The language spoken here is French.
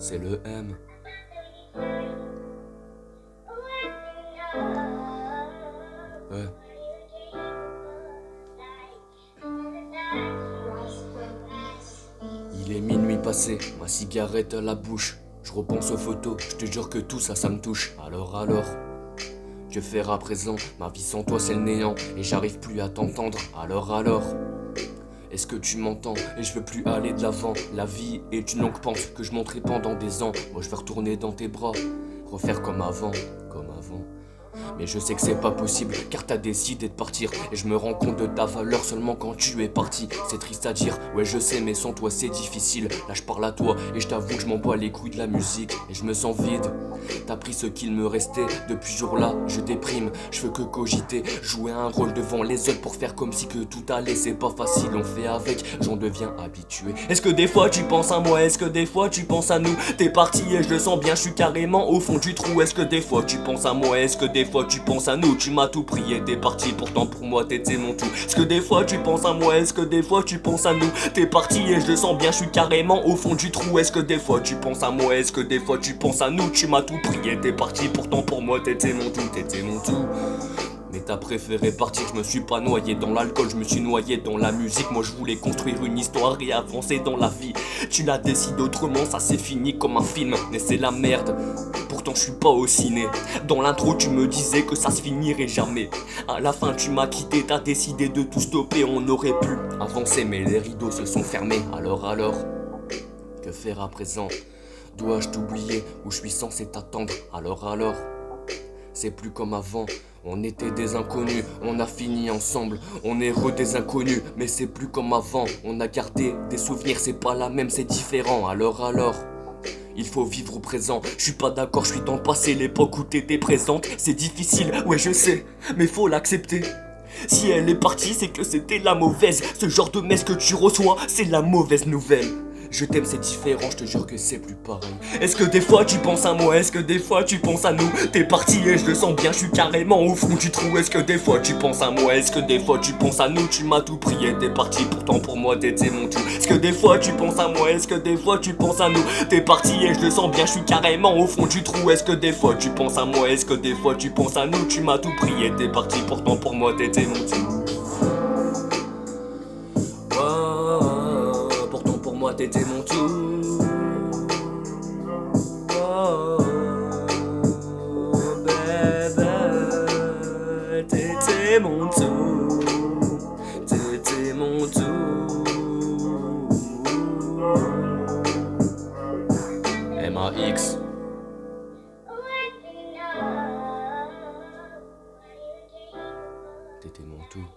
c'est le M. Ouais. Il est minuit passé, ma cigarette à la bouche. Je repense aux photos, je te jure que tout ça, ça me touche. Alors, que faire à présent? Ma vie sans toi c'est le néant, et j'arrive plus à t'entendre. Alors, est-ce que tu m'entends? Et je veux plus aller de l'avant. La vie est une longue pente que je monterai pendant des ans. Moi je veux retourner dans tes bras, refaire comme avant, comme avant. Mais je sais que c'est pas possible car t'as décidé de partir. Et je me rends compte de ta valeur seulement quand tu es parti. C'est triste à dire, ouais je sais mais sans toi c'est difficile. Là je parle à toi et je t'avoue que je m'en bats les couilles de la musique. Et je me sens vide, t'as pris ce qu'il me restait. Depuis ce jour là je déprime, je veux que cogiter. Jouer un rôle devant les autres pour faire comme si que tout allait. C'est pas facile, on fait avec, j'en deviens habitué. Est-ce que des fois tu penses à moi? Est-ce que des fois tu penses à nous? T'es parti et je le sens bien, je suis carrément au fond du trou. Est-ce que des fois tu penses à moi? Est-ce que des fois tu penses à nous? Tu m'as tout pris et t'es parti, pourtant pour moi t'étais mon tout. Est-ce que des fois tu penses à moi? Est-ce que des fois tu penses à nous? T'es parti et je le sens bien, je suis carrément au fond du trou. Est-ce que des fois tu penses à moi? Est-ce que des fois tu penses à nous? Tu m'as tout pris et t'es parti, pourtant pour moi t'étais mon tout, t'étais mon tout. Mais t'as préféré partir, je me suis pas noyé dans l'alcool, je me suis noyé dans la musique. Moi je voulais construire une histoire et avancer dans la vie. Tu l'as décidé autrement, ça s'est fini comme un film, mais c'est la merde. Pourtant je suis pas au ciné. Dans l'intro tu me disais que ça se finirait jamais. À la fin tu m'as quitté, t'as décidé de tout stopper. On aurait pu avancer mais les rideaux se sont fermés. Alors, que faire à présent? Dois-je t'oublier ou je suis censé t'attendre? Alors, c'est plus comme avant, on était des inconnus, on a fini ensemble, on est des inconnus, mais c'est plus comme avant, on a gardé des souvenirs, c'est pas la même, c'est différent. Alors, il faut vivre au présent, je suis pas d'accord, je suis dans le passé, l'époque où t'étais présente, c'est difficile, ouais je sais, mais faut l'accepter. Si elle est partie, c'est que c'était la mauvaise, ce genre de messe que tu reçois, c'est la mauvaise nouvelle. Je t'aime, c'est différent, je te jure que c'est plus pareil. Est-ce que des fois tu penses à moi? Est-ce que des fois tu penses à nous? T'es parti et je le sens bien, je suis carrément au fond du trou. Est-ce que des fois tu penses à moi? Est-ce que des fois tu penses à nous? Tu m'as tout pris et t'es parti, pourtant pour moi t'étais mon tout. Est-ce que des fois tu penses à moi? Est-ce que des fois tu penses à nous? T'es parti et je le sens bien, je suis carrément au fond du trou. Est-ce que des fois tu penses à moi? Est-ce que des fois tu penses à nous? Tu m'as tout pris et t'es parti, pourtant pour moi t'étais mon tout. Pourtant pour moi t'étais mon tout. Bébé, t'étais mon tout. T'étais mon tout. MAX. T'étais mon tout.